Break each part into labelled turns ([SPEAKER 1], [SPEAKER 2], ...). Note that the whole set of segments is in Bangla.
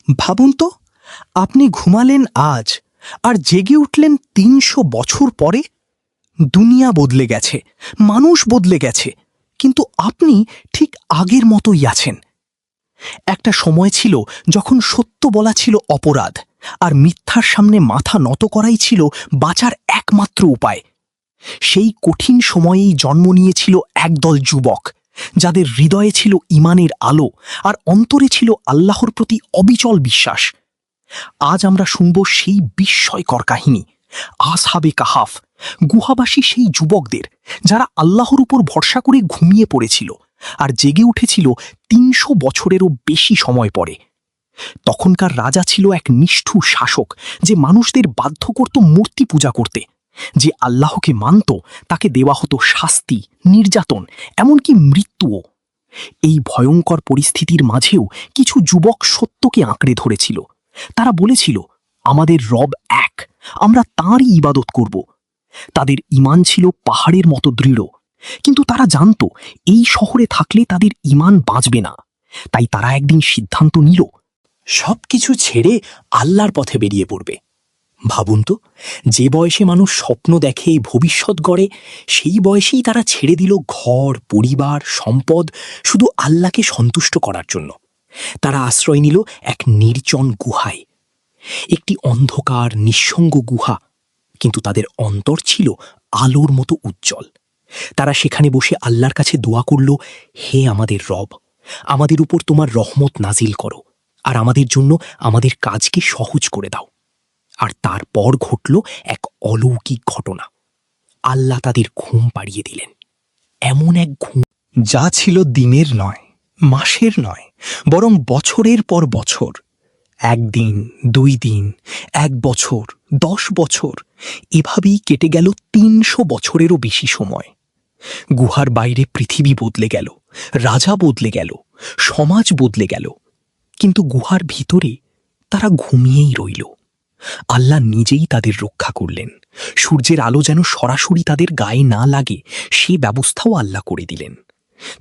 [SPEAKER 1] ভাবুন তো, আপনি ঘুমালেন আজ আর জেগে উঠলেন ৩০০ বছর পরে। দুনিয়া বদলে গেছে, মানুষ বদলে গেছে, কিন্তু আপনি ঠিক আগের মতোই আছেন। একটা সময় ছিল যখন সত্য বলা ছিল অপরাধ, আর মিথ্যার সামনে মাথা নত করাই ছিল বাঁচার একমাত্র উপায়। সেই কঠিন সময়েই জন্ম নিয়েছিল একদল যুবক, যাদের হৃদয়ে ছিল ঈমানের আলো আর অন্তরে ছিল আল্লাহর প্রতি অবিচল বিশ্বাস। আজ আমরা শুনব সেই বিস্ময়কর কাহিনী, আসহাবে কাহাফ, গুহাবাসী সেই যুবকদের, যারা আল্লাহর উপর ভরসা করে ঘুমিয়ে পড়েছিল আর জেগে উঠেছিল ৩০০ বছরেরও বেশি সময় পরে। তখনকার রাজা ছিল এক নিষ্ঠুর শাসক, যে মানুষদের বাধ্য করত মূর্তি পূজা করতে। যে আল্লাহকে মানত তাকে দেওয়া হতো শাস্তি, নির্যাতন, এমনকি মৃত্যুও। এই ভয়ঙ্কর পরিস্থিতির মাঝেও কিছু যুবক সত্যকে আঁকড়ে ধরেছিল। তারা বলেছিল, আমাদের রব এক, আমরা তাঁরই ইবাদত করব। তাদের ঈমান ছিল পাহাড়ের মতো দৃঢ়, কিন্তু তারা জানত এই শহরে থাকলে তাদের ঈমান বাঁচবে না। তাই তারা একদিন সিদ্ধান্ত নিল, সবকিছু ছেড়ে আল্লাহর পথে বেরিয়ে পড়বে। ভাবুন তো, যে বয়সে মানুষ স্বপ্ন দেখে, ভবিষ্যৎ গড়ে, সেই বয়সেই তারা ছেড়ে দিল ঘর, পরিবার, সম্পদ, শুধু আল্লাহকে সন্তুষ্ট করার জন্য। তারা আশ্রয় নিল এক নির্জন গুহায়, একটি অন্ধকার নিঃসঙ্গ গুহা, কিন্তু তাদের অন্তর ছিল আলোর মতো উজ্জ্বল। তারা সেখানে বসে আল্লাহর কাছে দোয়া করল, হে আমাদের রব, আমাদের উপর তোমার রহমত নাজিল করো, আর আমাদের জন্য আমাদের কাজকে সহজ করে দাও। আর তারপর ঘটল এক অলৌকিক ঘটনা। আল্লাহ তাদের ঘুম পাড়িয়ে দিলেন, এমন এক ঘুম যা ছিল দিনের নয়, মাসের নয়, বরং বছরের পর বছর। ১ দিন, ২ দিন, ১ বছর, ১০ বছর, এভাবেই কেটে গেল ৩০০ বছরেরও বেশি সময়। গুহার বাইরে পৃথিবী বদলে গেল, রাজা বদলে গেল, সমাজ বদলে গেল, কিন্তু গুহার ভিতরে তারা ঘুমিয়েই রইল। আল্লাহ নিজেই তাদের রক্ষা করলেন। সূর্যের আলো যেন সরাসরি তাদের গায়ে না লাগে, সে ব্যবস্থাও আল্লাহ করে দিলেন।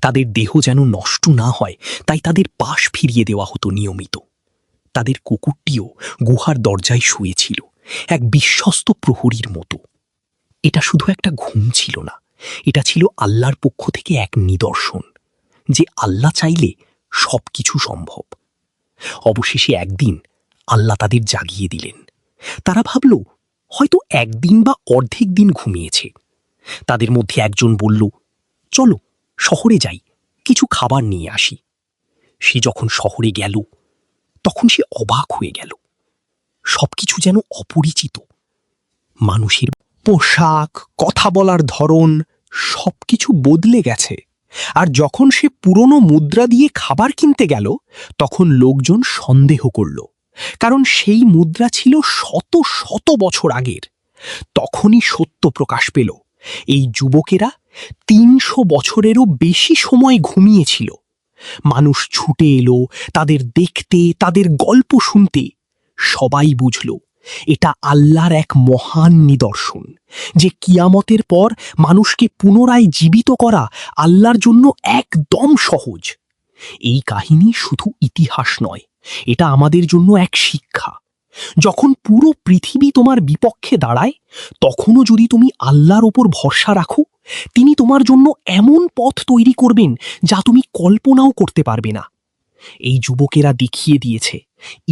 [SPEAKER 1] তাদের দেহ যেন নষ্ট না হয়, তাই তাদের পাশ ফিরিয়ে দেওয়া হতো নিয়মিত। তাদের কুকুরটিও গুহার দরজায় শুয়েছিল, এক বিশ্বস্ত প্রহরীর মতো। এটা শুধু একটা ঘুম ছিল না, এটা ছিল আল্লাহর পক্ষ থেকে এক নিদর্শন যে আল্লাহ চাইলে সবকিছু সম্ভব। অবশেষে একদিন আল্লাহ তাদের জাগিয়ে দিলেন। তারা ভাবল, হয়তো ১ দিন বা অর্ধেক দিন ঘুমিয়েছে। তাদের মধ্যে একজন বলল, চলো শহরে যাই, কিছু খাবার নিয়ে আসি। সে যখন শহরে গেল, তখন সে অবাক হয়ে গেল। সবকিছু যেন অপরিচিত। মানুষের পোশাক, কথা বলার ধরন, সবকিছু বদলে গেছে। আর যখন সে পুরনো মুদ্রা দিয়ে খাবার কিনতে গেল, তখন লোকজন সন্দেহ করল, কারণ সেই মুদ্রা ছিল শত শত বছর আগের। তখনই সত্য প্রকাশ পেল, এই যুবকেরা ৩০০ বছরেরও বেশি সময় ঘুমিয়েছিল। মানুষ ছুটে এলো তাদের দেখতে, তাদের গল্প শুনতে। সবাই বুঝল, এটা আল্লাহর এক মহান নিদর্শন, যে কিয়ামতের পর মানুষকে পুনরায় জীবিত করা আল্লাহর জন্য একদম সহজ। এই কাহিনী শুধু ইতিহাস নয়, এটা আমাদের জন্য এক শিক্ষা। যখন পুরো পৃথিবী তোমার বিপক্ষে দাঁড়ায়, তখনও যদি তুমি আল্লাহর ওপর ভরসা রাখো, তিনি তোমার জন্য এমন পথ তৈরি করবেন যা তুমি কল্পনাও করতে পারবে না। এই যুবকেরা দেখিয়ে দিয়েছে,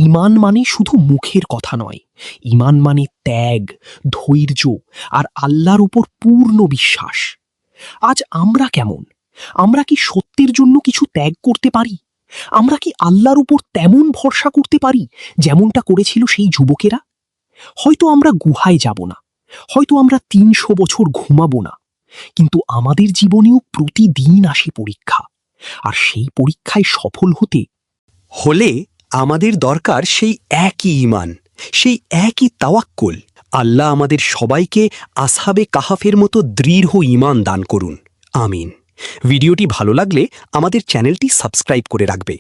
[SPEAKER 1] ঈমান মানে শুধু মুখের কথা নয়, ঈমান মানে ত্যাগ, ধৈর্য আর আল্লাহর উপর পূর্ণ বিশ্বাস। আজ আমরা কেমন? আমরা কি সত্যের জন্য কিছু ত্যাগ করতে পারি? আমরা কি আল্লাহর উপর তেমন ভরসা করতে পারি যেমনটা করেছিল সেই যুবকেরা? হয়তো আমরা গুহায় যাব না, হয়তো আমরা ৩০০ বছর ঘুমাবো না, কিন্তু আমাদের জীবনেও প্রতিদিন আসে পরীক্ষা। আর সেই পরীক্ষায় সফল হলে আমাদের দরকার সেই একই ঈমান, সেই একই তাওয়াক্কুল। আল্লাহ আমাদের সবাইকে আসহাবে কাহাফের মতো দৃঢ় ঈমান দান করুন, আমিন। ভিডিওটি ভালো লাগলে আমাদের চ্যানেলটি সাবস্ক্রাইব করে রাখবে।